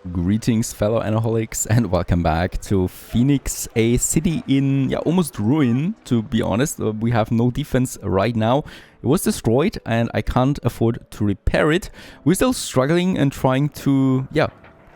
Greetings, fellow Annoholics, and welcome back to Phoenix, a city in almost ruin, to be honest. We have no defense right now. It was destroyed and I can't afford to repair it. We're still struggling and trying to,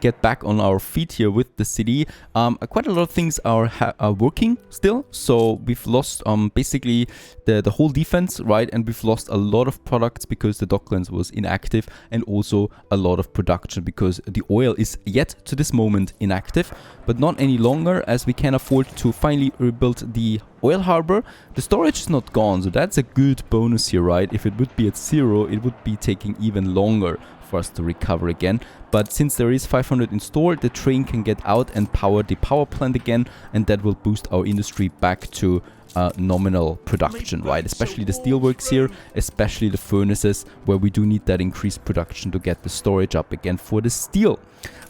get back on our feet here with the city. Quite a lot of things are working still. So we've lost basically the whole defense, right? And we've lost a lot of products because the Docklands was inactive, and also a lot of production because the oil is yet to this moment inactive, but not any longer, as we can afford to finally rebuild the oil harbor. The storage is not gone, so that's a good bonus here, right? If it would be at 0, it would be taking even longer for us to recover again. But since there is 500 installed, the train can get out and power the power plant again, and that will boost our industry back to nominal production, right? Especially the steelworks here, especially the furnaces, where we do need that increased production to get the storage up again for the steel.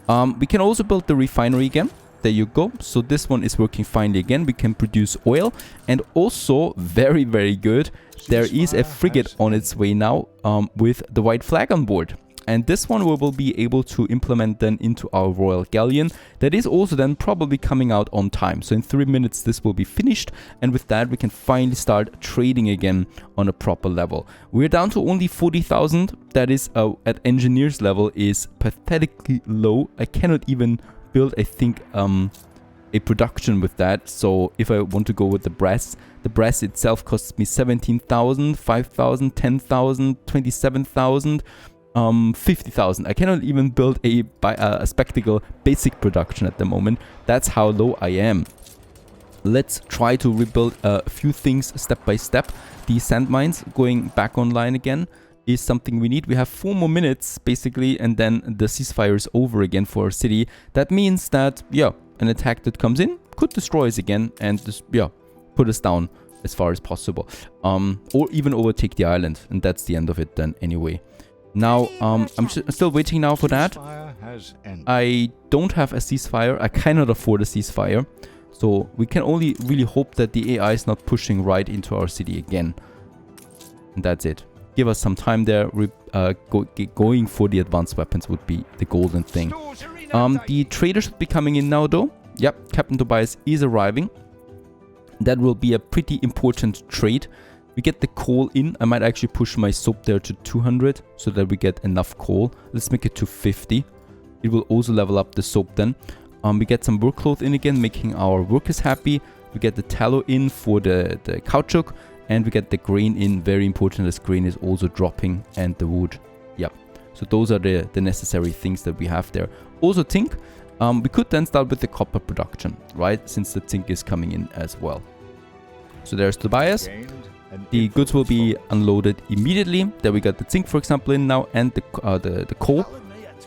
We can also build the refinery again. There you go. So this one is working finely again. We can produce oil, and also very, very good, there is a frigate on its way now with the white flag on board. And this one we will be able to implement then into our Royal Galleon. That is also then probably coming out on time. So in 3 minutes this will be finished. And with that we can finally start trading again on a proper level. We're down to only 40,000. That is at engineers level is pathetically low. I cannot even build, I think, a production with that. So if I want to go with the brass itself costs me 17,000, 5,000, 10,000, 27,000. 50,000. I cannot even build a spectacle basic production at the moment. That's how low I am. Let's try to rebuild a few things step by step. The sand mines going back online again is something we need. We have 4 more minutes basically, and then the ceasefire is over again for our city. That means that an attack that comes in could destroy us again and just put us down as far as possible, or even overtake the island, and that's the end of it then anyway. Now, I'm still waiting now for that. I don't have a ceasefire. I cannot afford a ceasefire. So we can only really hope that the AI is not pushing right into our city again. And that's it. Give us some time there. Going for the advanced weapons would be the golden thing. The trader should be coming in now though. Yep, Captain Tobias is arriving. That will be a pretty important trade. We get the coal in. I might actually push my soap there to 200 so that we get enough coal. Let's make it to 50. It will also level up the soap then. We get some work cloth in again, making our workers happy. We get the tallow in for the caoutchouc, and we get the grain in. Very important, as grain is also dropping, and the wood. Yep. So those are the necessary things that we have there. Also zinc. We could then start with the copper production, right? Since the zinc is coming in as well. So there's Tobias. The goods will be unloaded immediately. There we got the zinc, for example, in now, and the coal.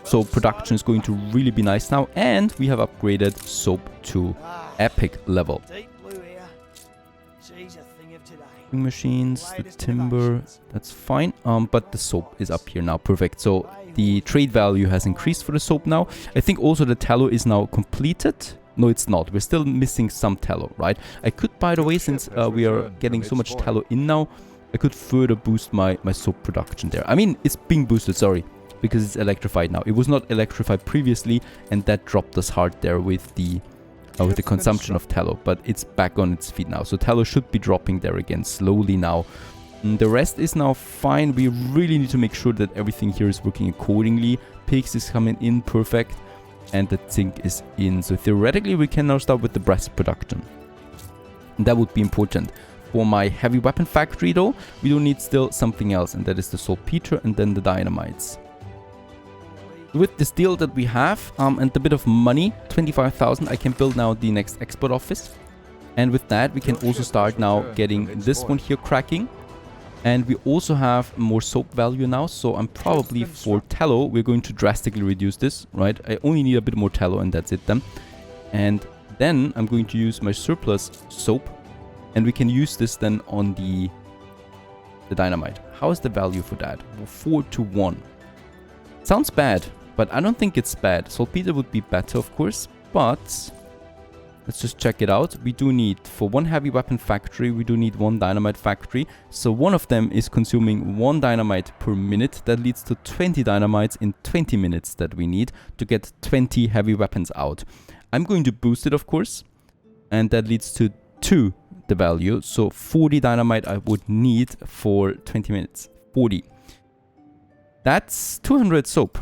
So production is going to really be nice now, and we have upgraded soap to epic level. Machines, the timber, that's fine. But the soap is up here now, perfect. So the trade value has increased for the soap now. I think also the tallow is now completed. No, it's not. We're still missing some tallow, right? I could, by the way, since we are getting so much tallow in now, I could further boost my soap production there. I mean, it's being boosted, sorry, because it's electrified now. It was not electrified previously, and that dropped us hard there with the consumption of tallow. But it's back on its feet now. So tallow should be dropping there again slowly now. The rest is now fine. We really need to make sure that everything here is working accordingly. Pigs is coming in perfect. And the zinc is in. So theoretically we can now start with the brass production. And that would be important. For my heavy weapon factory though, we do need still something else, and that is the saltpeter and then the dynamites. With the steel that we have and the bit of money, 25,000, I can build now the next export office. And with that we can also start now getting this one here cracking. And we also have more soap value now, so I'm probably for tallow, we're going to drastically reduce this, right? I only need a bit more tallow and that's it then. And then I'm going to use my surplus soap, and we can use this then on the dynamite. How is the value for that? 4-1. Sounds bad, but I don't think it's bad. Saltpeter would be better, of course, but Let's just check it out. We do need, for one heavy weapon factory, we do need one dynamite factory. So one of them is consuming 1 dynamite per minute. That leads to 20 dynamites in 20 minutes that we need to get 20 heavy weapons out. I'm going to boost it, of course. And that leads to 2 the value. So 40 dynamite I would need for 20 minutes. 40. That's 200 soap.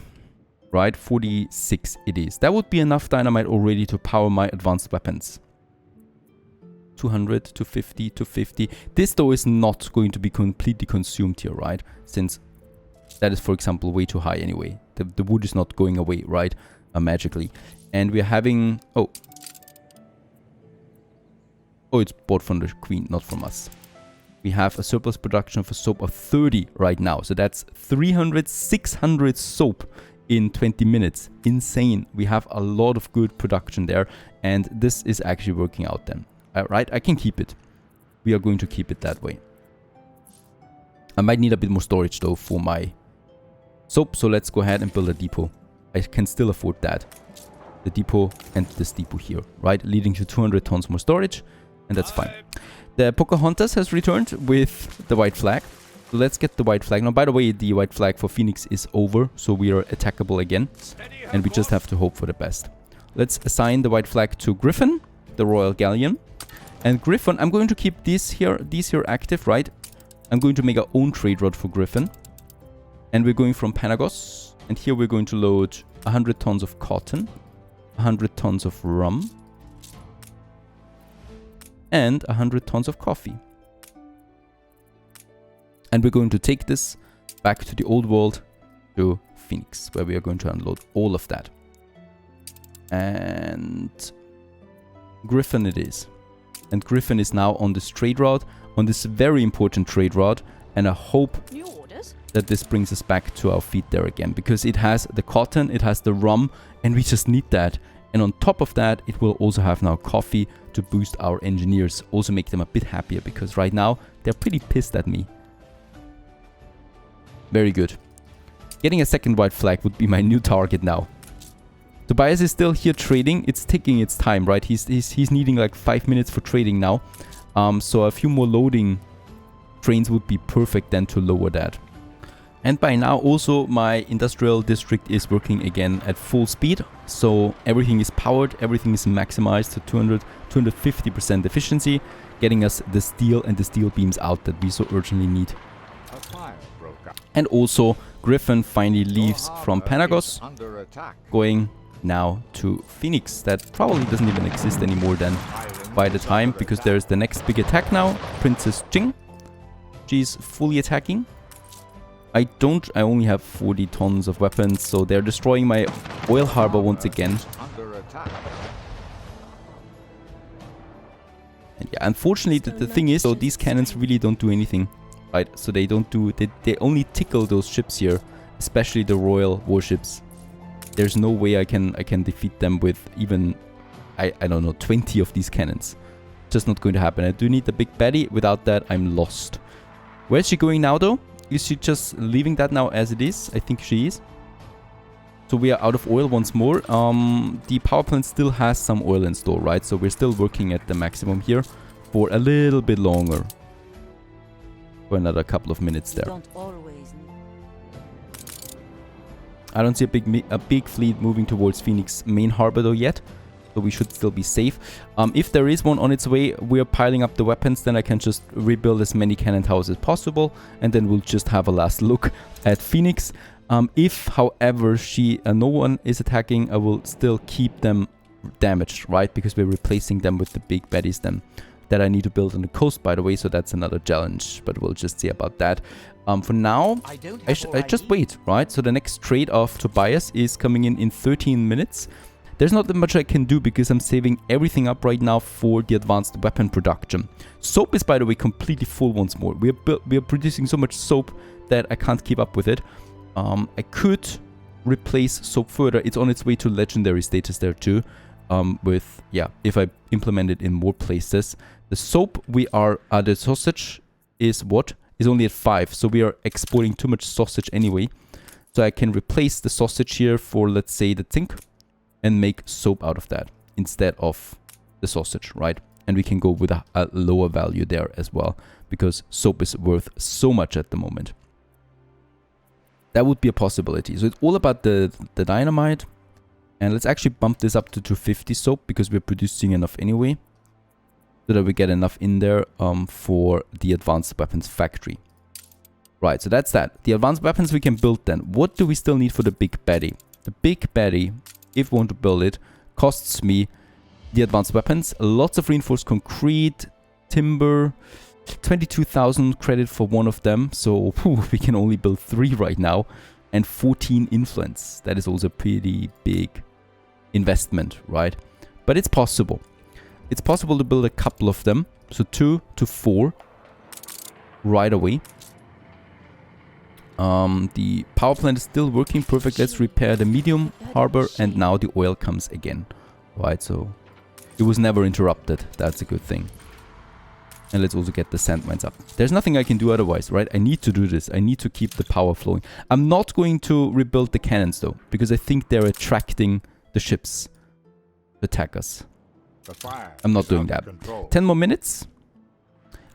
Right, 46 it is. That would be enough dynamite already to power my advanced weapons. 200, 250, 250. This though is not going to be completely consumed here, right? Since that is, for example, way too high anyway. The wood is not going away, right? Magically. And we're having... Oh, it's bought from the queen, not from us. We have a surplus production for soap of 30 right now. So that's 300, 600 soap in 20 minutes. Insane. We have a lot of good production there, and this is actually working out then. Right, I can keep it. We are going to keep it that way. I might need a bit more storage though for my soap, so let's go ahead and build a depot. I can still afford that. The depot and this depot here, right, leading to 200 tons more storage, and that's fine. The Pocahontas has returned with the white flag. So let's get the white flag. Now, by the way, the white flag for Phoenix is over, so we are attackable again. And we just have to hope for the best. Let's assign the white flag to Griffin, the Royal Galleon. And Griffin, I'm going to keep these here active, right? I'm going to make our own trade route for Griffin. And we're going from Panagos. And here we're going to load 100 tons of cotton, 100 tons of rum, and 100 tons of coffee. And we're going to take this back to the old world, to Phoenix, where we are going to unload all of that. And Griffin it is. And Griffin is now on this trade route, on this very important trade route. And I hope that this brings us back to our feet there again. Because it has the cotton, it has the rum, and we just need that. And on top of that, it will also have now coffee to boost our engineers. Also make them a bit happier, because right now, they're pretty pissed at me. Very good. Getting a second white flag would be my new target now. Tobias is still here trading. It's taking its time, right? He's needing like 5 minutes for trading now. So a few more loading trains would be perfect then to lower that. And by now also my industrial district is working again at full speed. So everything is powered, everything is maximized to 250% efficiency, getting us the steel and the steel beams out that we so urgently need. And also, Griffin finally leaves from Panagos, going now to Phoenix. That probably doesn't even exist anymore then by the time, because there's the next big attack now, Princess Jing. She's fully attacking. I only have 40 tons of weapons, so they're destroying my oil harbor once again. And yeah, unfortunately, the thing is, so these cannons really don't do anything. Right, so they only tickle those ships here, especially the royal warships. There's no way I can defeat them with even, I don't know, 20 of these cannons. Just not going to happen. I do need the big baddie. Without that, I'm lost. Where's she going now, though? Is she just leaving that now as it is? I think she is. So we are out of oil once more. The power plant still has some oil in store, right? So we're still working at the maximum here for a little bit longer. For another couple of minutes there. I don't see a big fleet moving towards Phoenix main harbor though yet, so we should still be safe. If there is one on its way, we're piling up the weapons, then I can just rebuild as many cannon towers as possible, and then we'll just have a last look at Phoenix. If, however, no one is attacking, I will still keep them damaged, right? Because we're replacing them with the big baddies then. That I need to build on the coast, by the way, so that's another challenge, but we'll just see about that. For now, I just wait, right? So the next trade of Tobias is coming in 13 minutes. There's not that much I can do because I'm saving everything up right now for the advanced weapon production. Soap is, by the way, completely full once more. We are producing so much soap that I can't keep up with it. I could replace soap further. It's on its way to legendary status there too. If I implement it in more places. The soap the sausage is only at 5, so we are exporting too much sausage anyway. So I can replace the sausage here for, let's say, the zinc and make soap out of that instead of the sausage, right? And we can go with a lower value there as well, because soap is worth so much at the moment. That would be a possibility. So it's all about the dynamite. And let's actually bump this up to 250 soap, because we're producing enough anyway, so that we get enough in there for the advanced weapons factory. Right, so that's that. The advanced weapons we can build then. What do we still need for the big baddie? The big baddie, if we want to build it, costs me the advanced weapons, lots of reinforced concrete, timber, 22,000 credit for one of them. So we can only build 3 right now, and 14 influence. That is also a pretty big investment, right? But it's possible. It's possible to build a couple of them. So 2 to 4 right away. The power plant is still working perfect. Let's repair the medium harbor, and now the oil comes again. Right, so it was never interrupted. That's a good thing. And let's also get the sand mines up. There's nothing I can do otherwise, right? I need to do this. I need to keep the power flowing. I'm not going to rebuild the cannons though, because I think they're attracting the ships to attack us. I'm not doing that. 10 more minutes.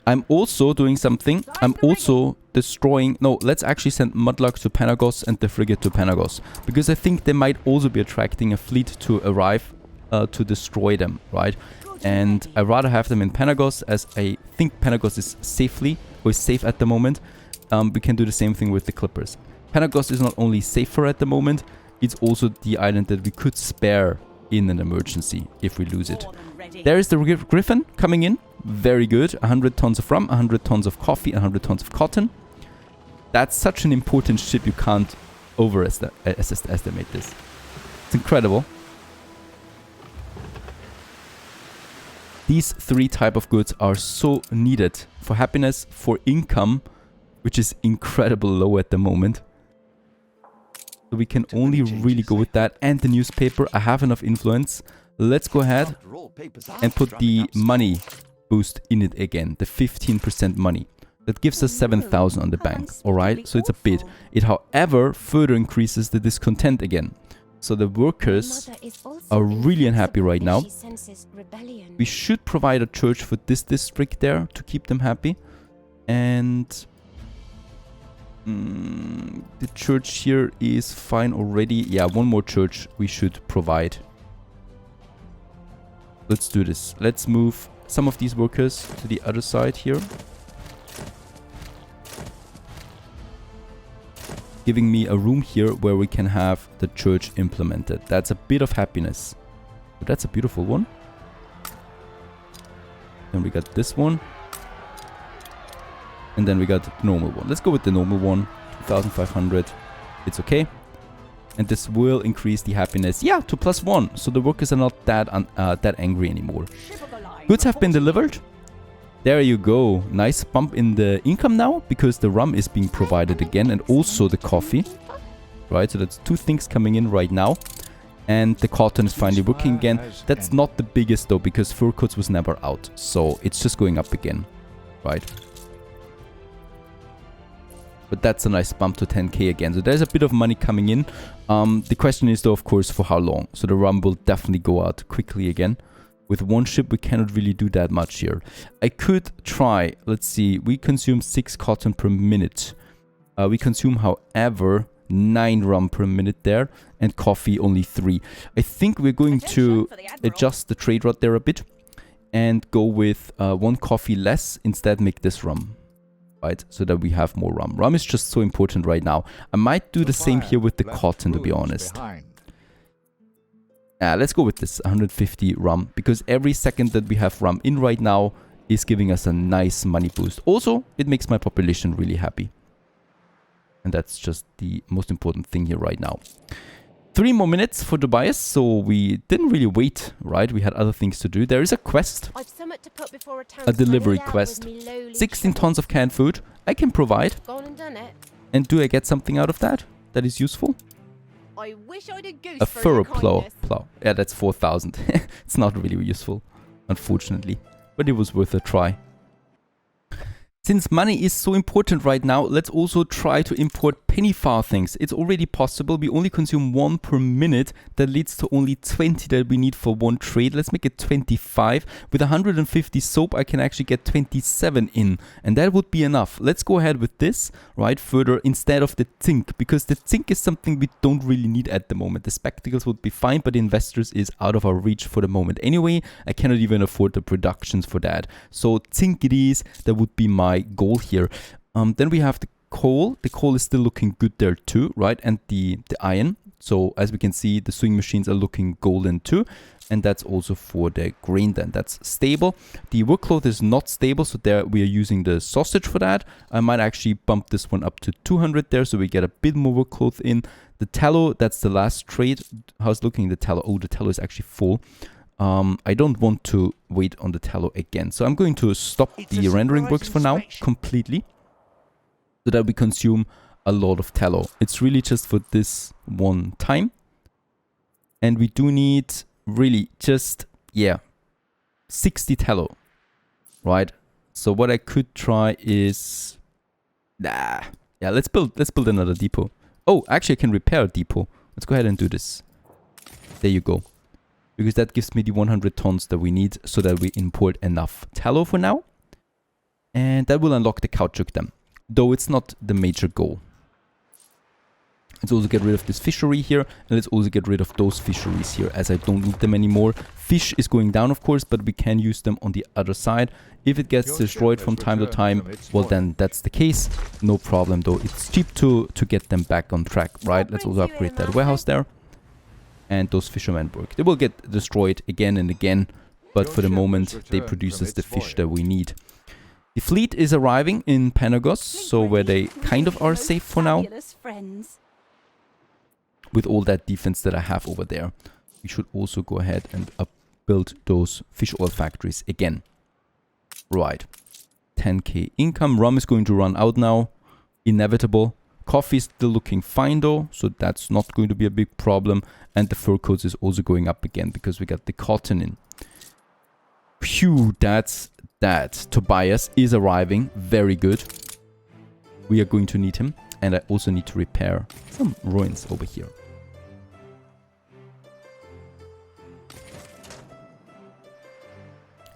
I'm also doing something. I'm also destroying... No, let's actually send Mudlark to Panagos and the frigate to Panagos, because I think they might also be attracting a fleet to arrive to destroy them, right? And I'd rather have them in Panagos, as I think Panagos is safe at the moment. We can do the same thing with the Clippers. Panagos is not only safer at the moment, it's also the island that we could spare in an emergency if we lose it. There is the Griffin coming in. Very good. 100 tons of rum, 100 tons of coffee, 100 tons of cotton. That's such an important ship, you can't overestimate this. It's incredible. These 3 type of goods are so needed for happiness, for income, which is incredibly low at the moment. So we can only really go with that. And the newspaper, I have enough influence. Let's go ahead and put the money boost in it again. The 15% money. That gives us 7,000 on the bank. Alright, so it's a bit. It, however, further increases the discontent again. So the workers are really unhappy right now. We should provide a church for this district there to keep them happy. And the church here is fine already. Yeah, one more church we should provide. Let's do this. Let's move some of these workers to the other side here. Giving me a room here where we can have the church implemented. That's a bit of happiness. But that's a beautiful one. Then we got this one. And then we got the normal one. Let's go with the normal one. 2,500. It's okay. And this will increase the happiness. Yeah, to +1. So the workers are not that angry anymore. Goods have been delivered. There you go. Nice bump in the income now, because the rum is being provided again, and also the coffee. Right, so that's 2 things coming in right now. And the cotton is finally working again. That's not the biggest though, because fur coats was never out. So it's just going up again. Right. But that's a nice bump to 10k again. So there's a bit of money coming in. The question is though, of course, for how long? So the rum will definitely go out quickly again. With one ship, we cannot really do that much here. I could try. Let's see. We consume 6 cotton per minute. We consume, however, 9 rum per minute there. And coffee only 3. I think we're going to adjust the trade route there a bit. And go with 1 coffee less. Instead, make this rum. Right? So that we have more rum. Rum is just so important right now. I might do the same here with the cotton, to be honest. Let's go with this 150 rum, because every second that we have rum in right now is giving us a nice money boost. Also, it makes my population really happy. And that's just the most important thing here right now. 3 more minutes for Tobias, so we didn't really wait, right? We had other things to do. There is a quest, a delivery quest. 16 tons of canned food I can provide. And do I get something out of that that is useful? I wish I'd a furrow plow. Yeah, that's 4,000. It's not really useful, unfortunately. But it was worth a try. Since money is so important right now, let's also try to import penny farthings. It's already possible. We only consume 1 per minute. That leads to only 20 that we need for one trade. Let's make it 25. With 150 soap, I can actually get 27 in. And that would be enough. Let's go ahead with this, right, further instead of the zinc. Because the zinc is something we don't really need at the moment. The spectacles would be fine, but investors is out of our reach for the moment. Anyway, I cannot even afford the productions for that. So zinc it is. That would be my goal here. Then we have the coal. The coal is still looking good there too, right? And the iron. So as we can see, the sewing machines are looking golden too. And that's also for the grain then. That's stable. The workload is not stable, so there we are using the sausage for that. I might actually bump this one up to 200 there, so we get a bit more workload in. The tallow, that's the last trade. How's looking the tallow? Oh, the tallow is actually full. I don't want to wait on the tallow again. So I'm going to stop the rendering works for now completely, so that we consume a lot of tallow. It's really just for this one time. And we do need really just, yeah, 60 tallow, right? So what I could try is, yeah, let's build another depot. Oh, actually I can repair a depot. Let's go ahead and do this. There you go. Because that gives me the 100 tons that we need so that we import enough tallow for now. And that will unlock the caoutchouc then. Though it's not the major goal. Let's also get rid of this fishery here. And let's also get rid of those fisheries here, as I don't need them anymore. Fish is going down, of course, but we can use them on the other side. If it gets destroyed from time to time, well then that's the case. No problem though. It's cheap to get them back on track, right? Let's also upgrade that warehouse there. And those fishermen work. They will get destroyed again and again, but for the moment they produce us the fish that we need. The fleet is arriving in Panagos, so where they kind of are safe for now. With all that defense that I have over there. We should also go ahead and build those fish oil factories again. Right. 10k income. Rum is going to run out now. Inevitable. Coffee is still looking fine though, so that's not going to be a big problem. And the fur coats is also going up again because we got the cotton in. Phew, that's that. Tobias is arriving. Very good. We are going to need him. And I also need to repair some ruins over here.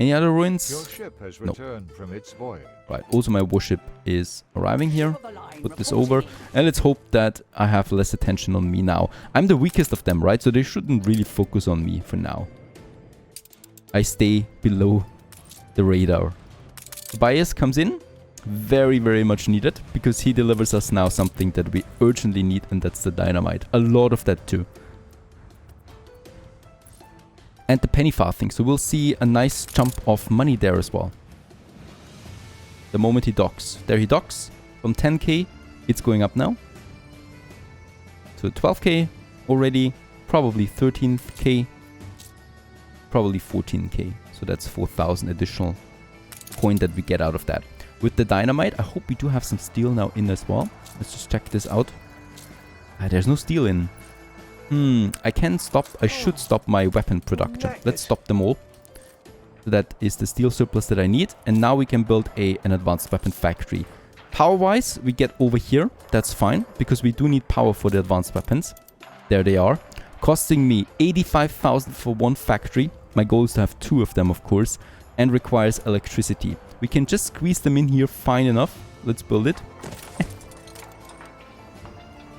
Any other ruins? Your ship has returned from its voyage. Right, also my warship is arriving here. Put this over. And let's hope that I have less attention on me now. I'm the weakest of them, right? So they shouldn't really focus on me for now. I stay below the radar. Tobias comes in. Very, very much needed. Because he delivers us now something that we urgently need. And that's the dynamite. A lot of that too. And the penny farthing. So we'll see a nice jump of money there as well. The moment he docks. There he docks. From 10k, it's going up now. So 12k already. Probably 13k. Probably 14k. So that's 4,000 additional coin that we get out of that. With the dynamite, I hope we do have some steel now in as well. Let's just check this out. There's no steel in. I can stop. I should stop my weapon production. Let's stop them all. So that is the steel surplus that I need. And now we can build an advanced weapon factory. Power-wise, we get over here. That's fine. Because we do need power for the advanced weapons. There they are. Costing me 85,000 for one factory. My goal is to have 2 of them, of course. And requires electricity. We can just squeeze them in here fine enough. Let's build it.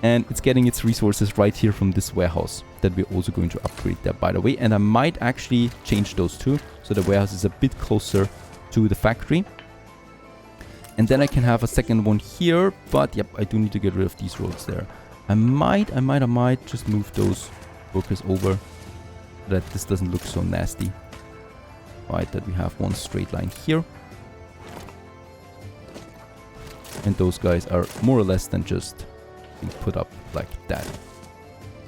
And it's getting its resources right here from this warehouse that we're also going to upgrade there, by the way. And I might actually change those two. So the warehouse is a bit closer to the factory. And then I can have a second one here. But yep, I do need to get rid of these roads there. I might just move those workers over so that this doesn't look so nasty. Right, that we have one straight line here. And those guys are more or less than just put up like that.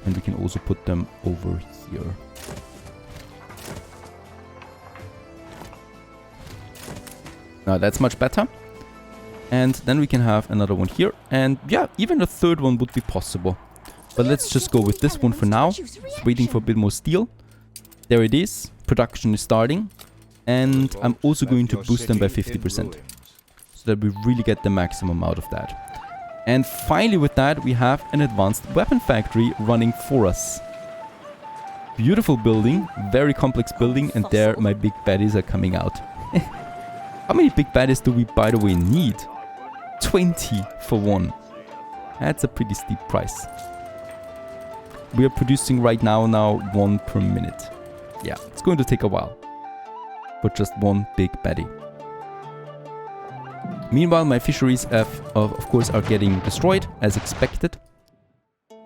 And we can also put them over here. Now that's much better. And then we can have another one here. And yeah, even a third one would be possible. But let's just go with this one for now. Just waiting for a bit more steel. There it is. Production is starting. And I'm also going to boost them by 50%. so that we really get the maximum out of that. And finally with that, we have an advanced weapon factory running for us. Beautiful building, very complex building, and there my big baddies are coming out. How many big baddies do we, by the way, need? 20 for one. That's a pretty steep price. We are producing right now 1 per minute. Yeah, it's going to take a while. But just one big baddie. Meanwhile, my fisheries of course are getting destroyed as expected.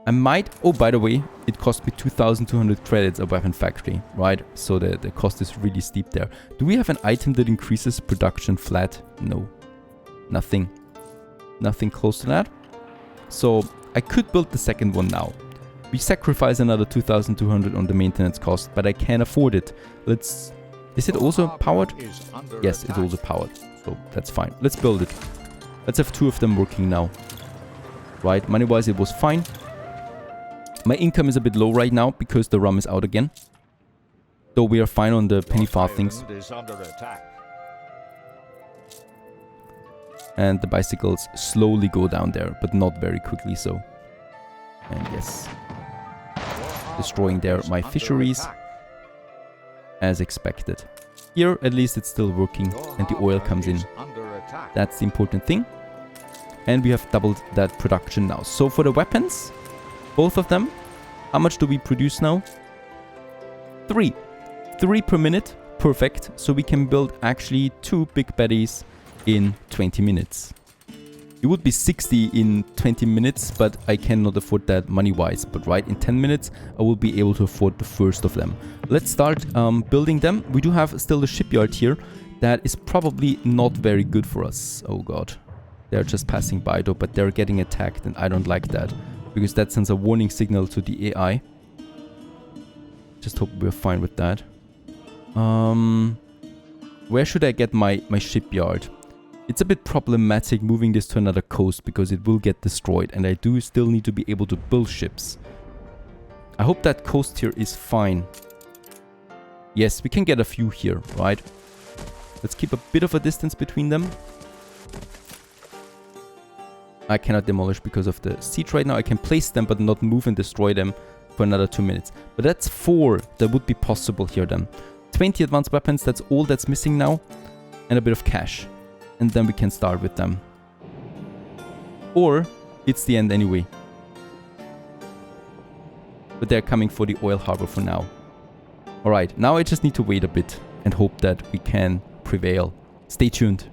I might... Oh, by the way, it cost me 2,200 credits a weapon factory, right? So the cost is really steep there. Do we have an item that increases production flat? No. Nothing. Nothing close to that. So I could build the second one now. We sacrifice another 2,200 on the maintenance cost, but I can't afford it. Let's... Is it also powered? Yes, it's also powered. So that's fine. Let's build it. Let's have 2 of them working now. Right, money-wise it was fine. My income is a bit low right now because the rum is out again. Though we are fine on the penny farthings. And the bicycles slowly go down there, but not very quickly so. And yes. Destroying there my fisheries. As expected. Here at least it's still working and the oil comes in. That's the important thing. And we have doubled that production now. So for the weapons, both of them, how much do we produce now? 3. 3 per minute. Perfect. So we can build actually 2 big baddies in 20 minutes. It would be 60 in 20 minutes, but I cannot afford that money-wise. But right, in 10 minutes, I will be able to afford the first of them. Let's start building them. We do have still the shipyard here. That is probably not very good for us. Oh god. They're just passing by though, but they're getting attacked and I don't like that. Because that sends a warning signal to the AI. Just hope we're fine with that. Where should I get my shipyard? It's a bit problematic moving this to another coast because it will get destroyed and I do still need to be able to build ships. I hope that coast here is fine. Yes, we can get a few here, right? Let's keep a bit of a distance between them. I cannot demolish because of the siege right now. I can place them but not move and destroy them for another 2 minutes. But that's 4 that would be possible here then. 20 advanced weapons, that's all that's missing now. And a bit of cash. And then we can start with them. Or it's the end anyway. But they're coming for the oil harbor for now. Alright, now I just need to wait a bit and hope that we can prevail. Stay tuned.